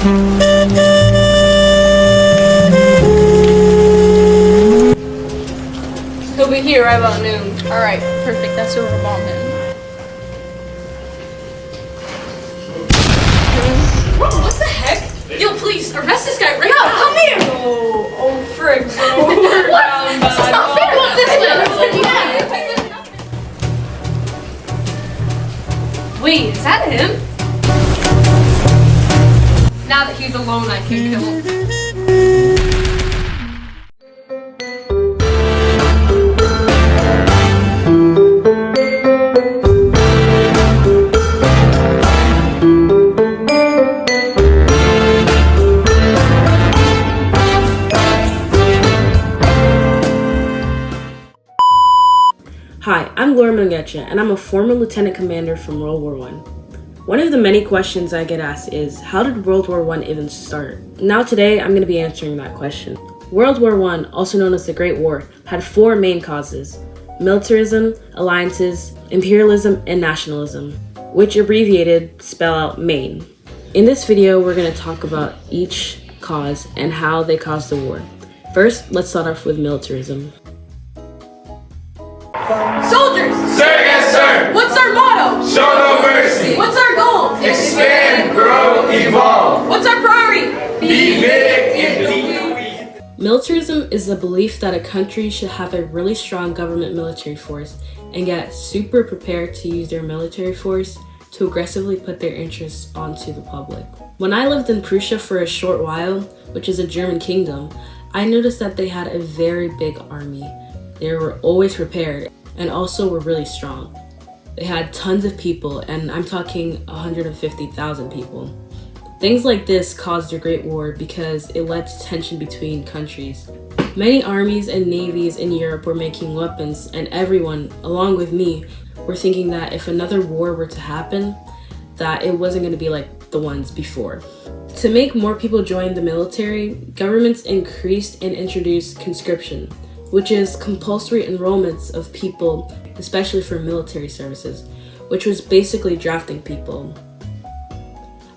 He'll be here right about noon. Alright, perfect. That's where we're bombing. What the heck? Yo, please, arrest this guy right now. Come here! Oh, frick. What? This is not fair. Look this way. Wait, is that him? Now that he's alone, I can kill him. Hi, I'm Laura Mangecha, and I'm a former lieutenant commander from World War I. One of the many questions I get asked is, how did World War I even start? Now today, I'm going to be answering that question. World War I, also known as the Great War, had four main causes: militarism, alliances, imperialism, and nationalism, which abbreviated spell out MAIN. In this video, we're going to talk about each cause and how they caused the war. First, let's start off with militarism. Soldiers! Sir, yes, sir! What's our motto? Show no mercy! What's our goal? Expand, grow, evolve! What's our priority? Be big and be weak! Militarism is the belief that a country should have a really strong government military force and get super prepared to use their military force to aggressively put their interests onto the public. When I lived in Prussia for a short while, which is a German kingdom, I noticed that they had a very big army. They were always prepared and also were really strong. They had tons of people, and I'm talking 150,000 people. Things like this caused the Great War because it led to tension between countries. Many armies and navies in Europe were making weapons, and everyone, along with me, were thinking that if another war were to happen, that it wasn't going to be like the ones before. To make more people join the military, governments increased and introduced conscription, which is compulsory enrollments of people, especially for military services, which was basically drafting people.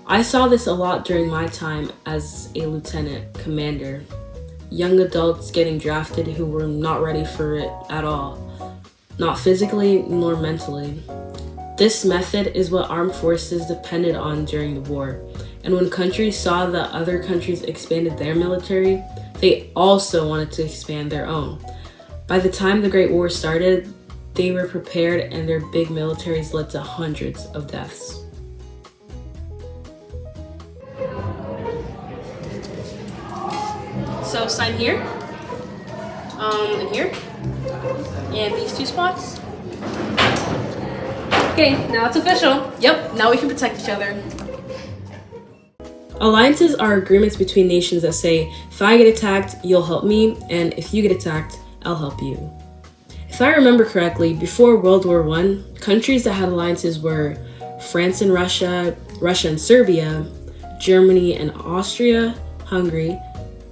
I saw this a lot during my time as a lieutenant commander. Young adults getting drafted who were not ready for it at all, not physically nor mentally. This method is what armed forces depended on during the war, and when countries saw that other countries expanded their military, they also wanted to expand their own. By the time the Great War started, they were prepared and their big militaries led to hundreds of deaths. So sign here, and here, and these two spots. Okay, now it's official. Yep, now we can protect each other. Alliances are agreements between nations that say, if I get attacked, you'll help me, and if you get attacked, I'll help you. If I remember correctly, before World War I, countries that had alliances were France and Russia, Russia and Serbia, Germany and Austria, Hungary,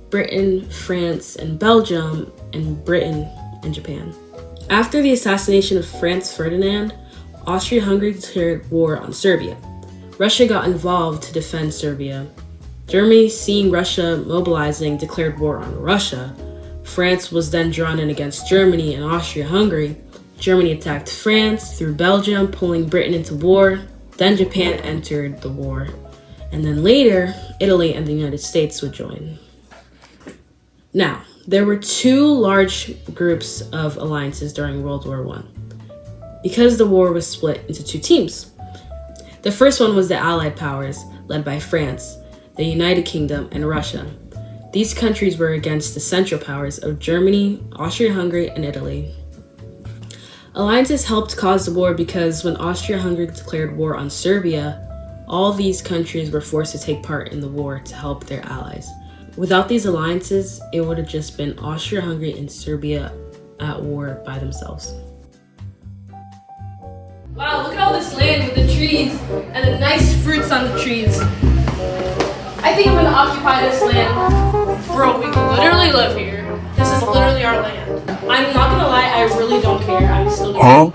Britain, France and Belgium, and Britain and Japan. After the assassination of Franz Ferdinand, Austria-Hungary declared war on Serbia. Russia got involved to defend Serbia. Germany, seeing Russia mobilizing, declared war on Russia. France was then drawn in against Germany and Austria-Hungary. Germany attacked France through Belgium, pulling Britain into war. Then Japan entered the war. And then later, Italy and the United States would join. Now, there were two large groups of alliances during World War I, because the war was split into two teams. The first one was the Allied powers, led by France, the United Kingdom, and Russia. These countries were against the Central Powers of Germany, Austria-Hungary, and Italy. Alliances helped cause the war because when Austria-Hungary declared war on Serbia, all these countries were forced to take part in the war to help their allies. Without these alliances, it would have just been Austria-Hungary and Serbia at war by themselves. Wow, look at all this land with the trees and the nice fruits on the trees. I think I'm gonna occupy this land. Bro, we can literally live here. This is literally our land. I'm not gonna lie, I really don't care. I'm still gonna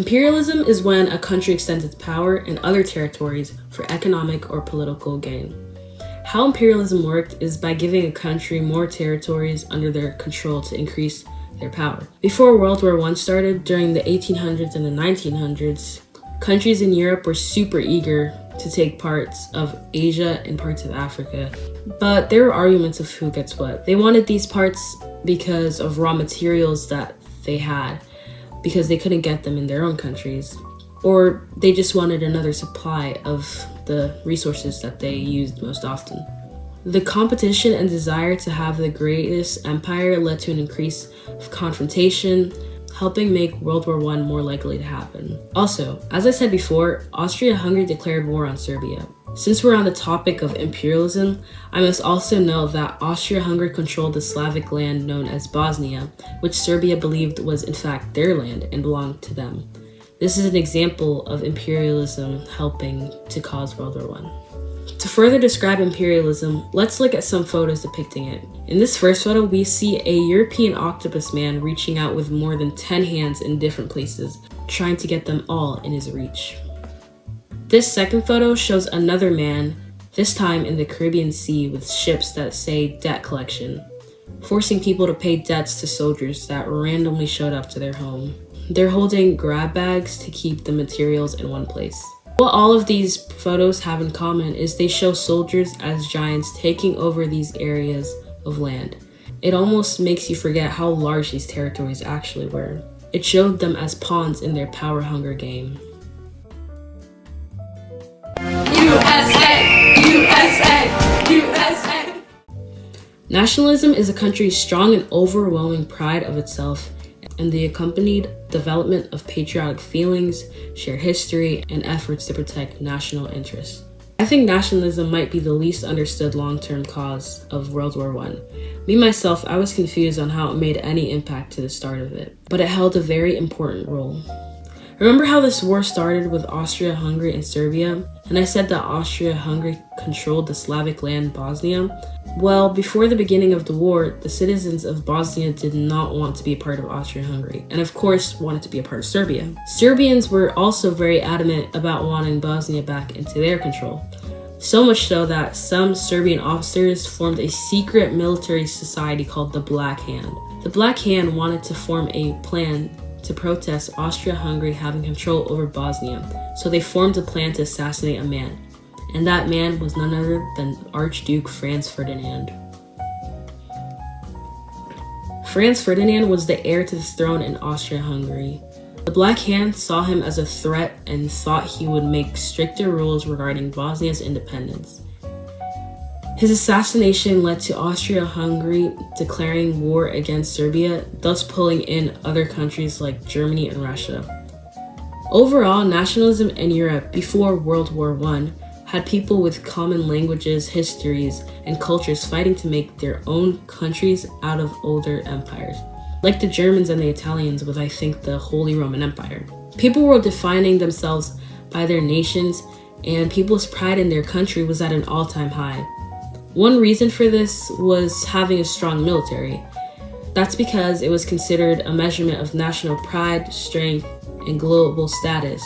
Imperialism is when a country extends its power in other territories for economic or political gain. How imperialism worked is by giving a country more territories under their control to increase their power. Before World War I started, during the 1800s and the 1900s, countries in Europe were super eager to take parts of Asia and parts of Africa. But there were arguments of who gets what. They wanted these parts because of raw materials that they had, because they couldn't get them in their own countries. Or they just wanted another supply of the resources that they used most often. The competition and desire to have the greatest empire led to an increase of confrontation, helping make World War I more likely to happen. Also, as I said before, Austria-Hungary declared war on Serbia. Since we're on the topic of imperialism, I must also note that Austria-Hungary controlled the Slavic land known as Bosnia, which Serbia believed was in fact their land and belonged to them. This is an example of imperialism helping to cause World War I. To further describe imperialism, let's look at some photos depicting it. In this first photo, we see a European octopus man reaching out with more than 10 hands in different places, trying to get them all in his reach. This second photo shows another man, this time in the Caribbean Sea with ships that say debt collection, forcing people to pay debts to soldiers that randomly showed up to their home. They're holding grab bags to keep the materials in one place. What all of these photos have in common is they show soldiers as giants taking over these areas of land. It almost makes you forget how large these territories actually were. It showed them as pawns in their power hunger game. USA! USA! USA! Nationalism is a country's strong and overwhelming pride of itself and the accompanied development of patriotic feelings, shared history, and efforts to protect national interests. I think nationalism might be the least understood long-term cause of World War I. Me, myself, I was confused on how it made any impact to the start of it, but it held a very important role. Remember how this war started with Austria-Hungary and Serbia? And I said that Austria-Hungary controlled the Slavic land Bosnia? Well, before the beginning of the war, the citizens of Bosnia did not want to be a part of Austria-Hungary, and of course wanted to be a part of Serbia. Serbians were also very adamant about wanting Bosnia back into their control. So much so that some Serbian officers formed a secret military society called the Black Hand. The Black Hand wanted to form a plan to protest Austria-Hungary having control over Bosnia, so they formed a plan to assassinate a man, and that man was none other than Archduke Franz Ferdinand. Franz Ferdinand was the heir to the throne in Austria-Hungary. The Black Hand saw him as a threat and thought he would make stricter rules regarding Bosnia's independence. His assassination led to Austria-Hungary declaring war against Serbia, thus pulling in other countries like Germany and Russia. Overall, nationalism in Europe before World War I had people with common languages, histories, and cultures fighting to make their own countries out of older empires, like the Germans and the Italians with, I think, the Holy Roman Empire. People were defining themselves by their nations, and people's pride in their country was at an all-time high. One reason for this was having a strong military. That's because it was considered a measurement of national pride, strength, and global status.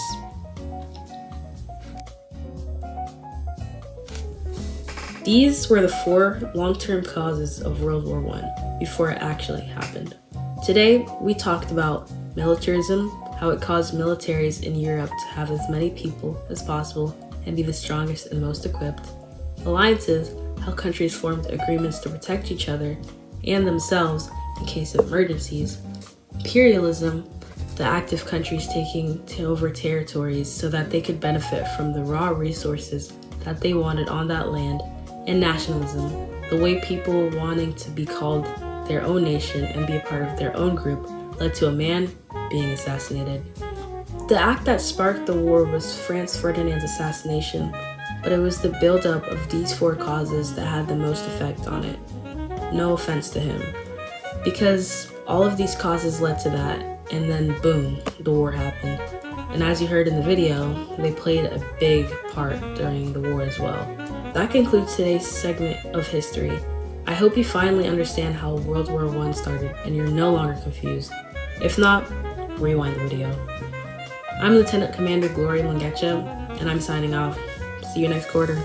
These were the 4 long-term causes of World War I before it actually happened. Today, we talked about militarism, how it caused militaries in Europe to have as many people as possible and be the strongest and most equipped. Alliances, how countries formed agreements to protect each other and themselves in case of emergencies. Imperialism, the act of countries taking over territories so that they could benefit from the raw resources that they wanted on that land. And nationalism, the way people wanting to be called their own nation and be a part of their own group led to a man being assassinated. The act that sparked the war was Franz Ferdinand's assassination, but it was the buildup of these 4 causes that had the most effect on it. No offense to him, because all of these causes led to that, and then boom, the war happened. And as you heard in the video, they played a big part during the war as well. That concludes today's segment of history. I hope you finally understand how World War I started and you're no longer confused. If not, rewind the video. I'm Lieutenant Commander Glory Langecha, and I'm signing off. See you next quarter.